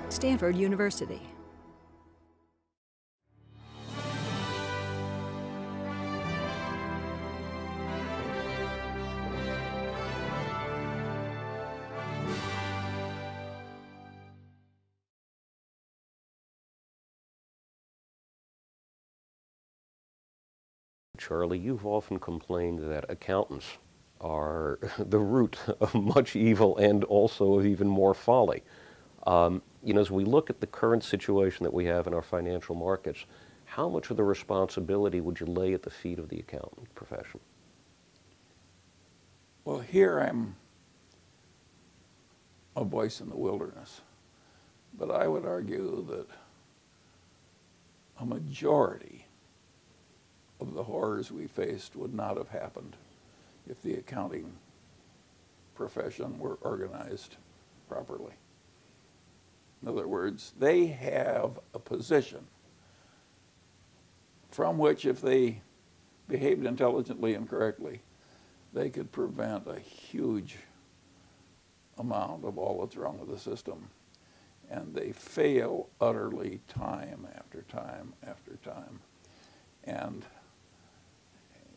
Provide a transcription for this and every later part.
Stanford University. Charlie, you've often complained that accountants are the root of much evil and also of even more folly. You know, as we look at the current situation that we have in our financial markets, how much of the responsibility would you lay at the feet of the accountant profession? Well, here I'm a voice in the wilderness, but I would argue that a majority of the horrors we faced would not have happened if the accounting profession were organized properly. In other words, they have a position from which, if they behaved intelligently and correctly, they could prevent a huge amount of all that's wrong with the system. And they fail utterly time after time after time. And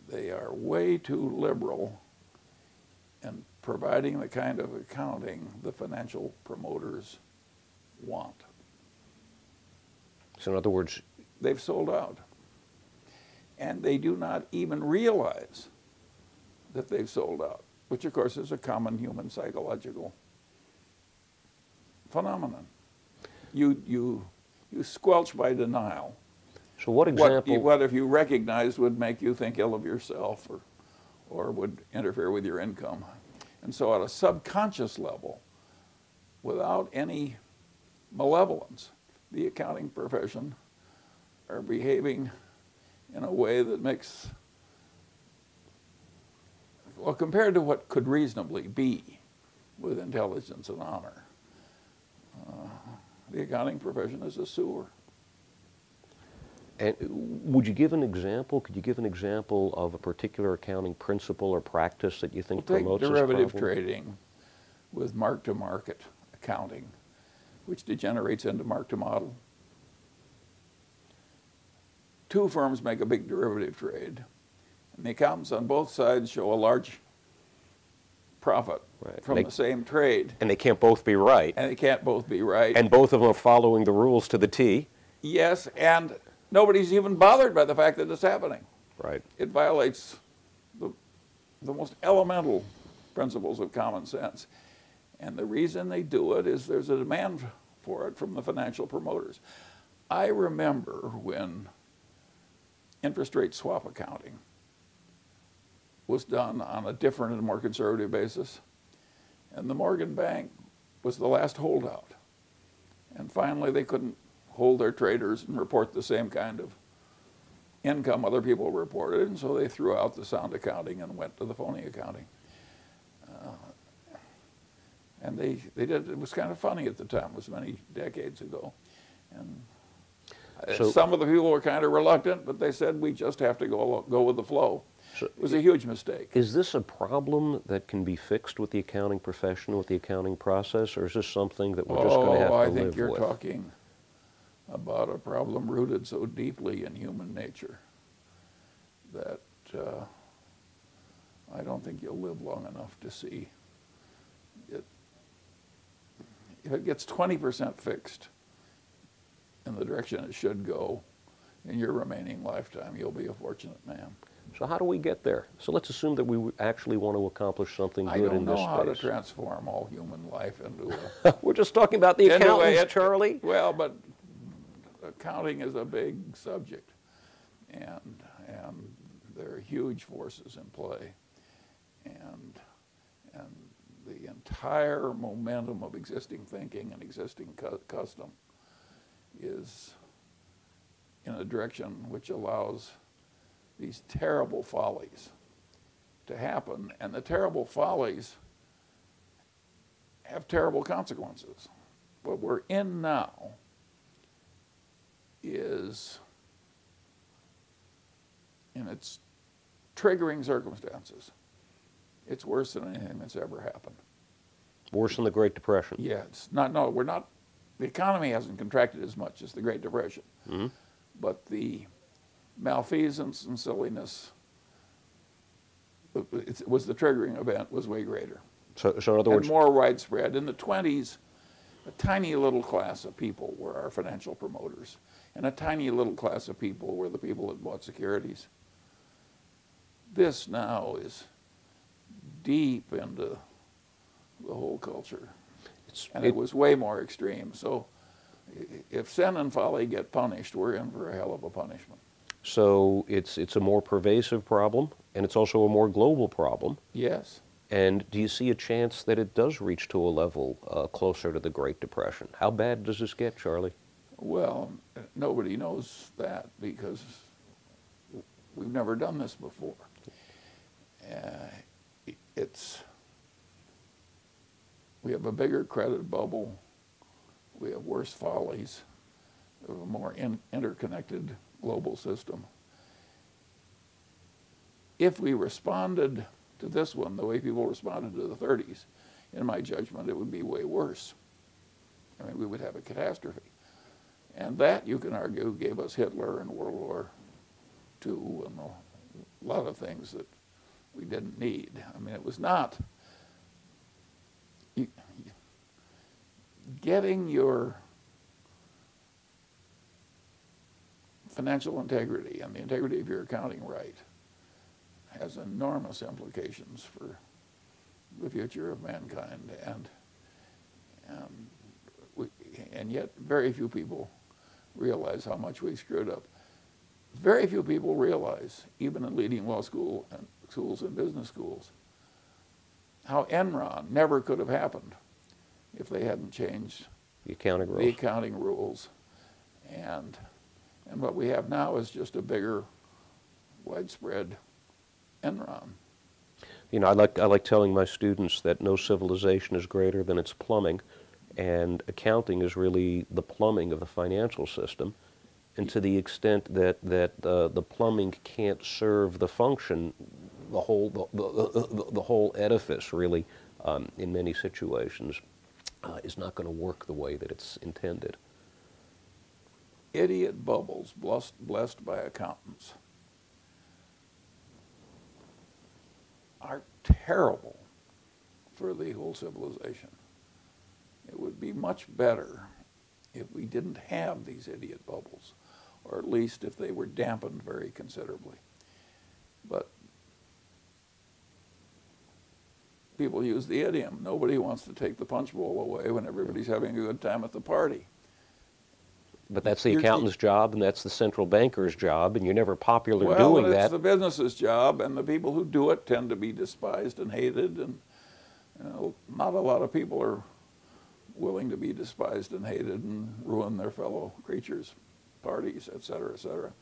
they are way too liberal in providing the kind of accounting the financial promoters want. So in other words, they've sold out. And they do not even realize that they've sold out, which of course is a common human psychological phenomenon. You squelch by denial. so what example? What if you recognized would make you think ill of yourself or would interfere with your income. And so at a subconscious level, without any malevolence, the accounting profession are behaving in a way that makes, well, compared to what could reasonably be with intelligence and honor, the accounting profession is a sewer. And would you give an example? Could you give an example of a particular accounting principle or practice that you think promotes this problem? Take derivative trading with mark-to-market accounting, which degenerates into mark-to-model. Two firms make a big derivative trade, and the accountants on both sides show a large profit from the same trade. And they can't both be right. And they can't both be right. And both of them are following the rules to the T. Yes, and nobody's even bothered by the fact that it's happening. Right. It violates the most elemental principles of common sense. And the reason they do it is there's a demand for it from the financial promoters. I remember when interest rate swap accounting was done on a different and more conservative basis. And the Morgan Bank was the last holdout. And finally they couldn't hold their traders and report the same kind of income other people reported, and so they threw out the sound accounting and went to the phony accounting. And they did, it was kind of funny at the time, it was many decades ago. And so, some of the people were kind of reluctant, but they said we just have to go with the flow. So it was a huge mistake. Is this a problem that can be fixed with the accounting profession, with the accounting process, or is this something that we're just going to have to live with? I think you're talking about a problem rooted so deeply in human nature that I don't think you'll live long enough to see it. If it gets 20% fixed in the direction it should go in your remaining lifetime, you'll be a fortunate man. So how do we get there? So let's assume that we actually want to accomplish something good in this space. I don't know how to transform all human life into a... We're just talking about the accountants, Charlie. Well, but accounting is a big subject, and there are huge forces in play, and the entire momentum of existing thinking and existing custom is in a direction which allows these terrible follies to happen, and the terrible follies have terrible consequences. What we're in now is, in its triggering circumstances, it's worse than anything that's ever happened. Worse than the Great Depression? Yeah, it's not, no, we're not the economy hasn't contracted as much as the Great Depression, but the malfeasance and silliness, it was the triggering event, was way greater. So in other words, and more widespread. In the 20s, a tiny little class of people were our financial promoters, and a tiny little class of people were the people that bought securities. This now is deep into the whole culture, and it was way more extreme. So if sin and folly get punished, we're in for a hell of a punishment. So it's a more pervasive problem, and it's also a more global problem. Yes. And do you see a chance that it does reach to a level closer to the Great Depression? How bad does this get, Charlie? Well, nobody knows that because we've never done this before. We have a bigger credit bubble. We have worse follies. We have a more interconnected global system. If we responded to this one the way people responded to the 30s, in my judgment, it would be way worse. I mean, we would have a catastrophe. And that, you can argue, gave us Hitler and World War II and a lot of things that we didn't need. I mean, it was not getting your financial integrity and the integrity of your accounting right has enormous implications for the future of mankind, and yet very few people realize how much we screwed up. Very few people realize, even in leading law schools and business schools, how Enron never could have happened if they hadn't changed The accounting rules. the accounting rules. And what we have now is just a bigger, widespread Enron. You know, I like telling my students that no civilization is greater than its plumbing, and accounting is really the plumbing of the financial system. And to the extent that the plumbing can't serve the function, the whole edifice really, in many situations, is not going to work the way that it's intended. Idiot bubbles blessed by accountants are terrible for the whole civilization. It would be much better if we didn't have these idiot bubbles, or at least if they were dampened very considerably. But people use the idiom, nobody wants to take the punch bowl away when everybody's having a good time at the party. But that's the accountant's job, and that's the central banker's job, and you're never popular Well, doing it's that. the business's job, and the people who do it tend to be despised and hated, and not a lot of people are willing to be despised and hated and ruin their fellow creatures' parties, et cetera, et cetera.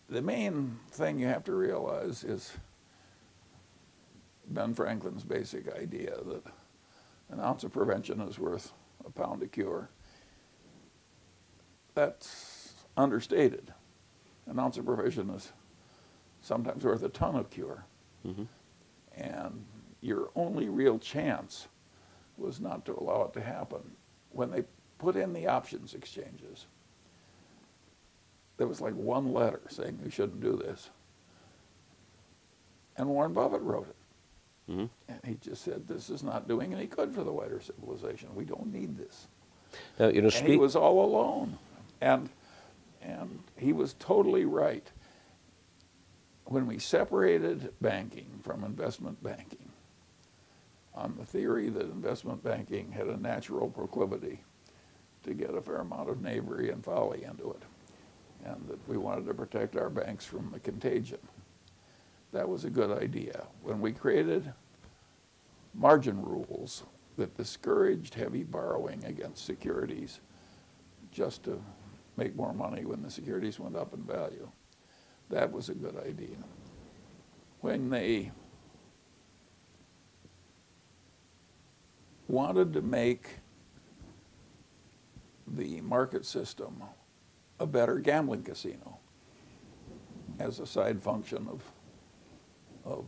The main thing you have to realize is Ben Franklin's basic idea that an ounce of prevention is worth a pound of cure. That's understated. An ounce of prevention is sometimes worth a ton of cure. Mm-hmm. And your only real chance was not to allow it to happen. When they put in the options exchanges, there was like one letter saying you shouldn't do this. And Warren Buffett wrote it. Mm-hmm. And he just said, this is not doing any good for the wider civilization. We don't need this. Now, you know, And he was all alone. And he was totally right. When we separated banking from investment banking, on the theory that investment banking had a natural proclivity to get a fair amount of knavery and folly into it, and that we wanted to protect our banks from the contagion, that was a good idea. When we created margin rules that discouraged heavy borrowing against securities just to make more money when the securities went up in value, that was a good idea. When they wanted to make the market system a better gambling casino as a side function of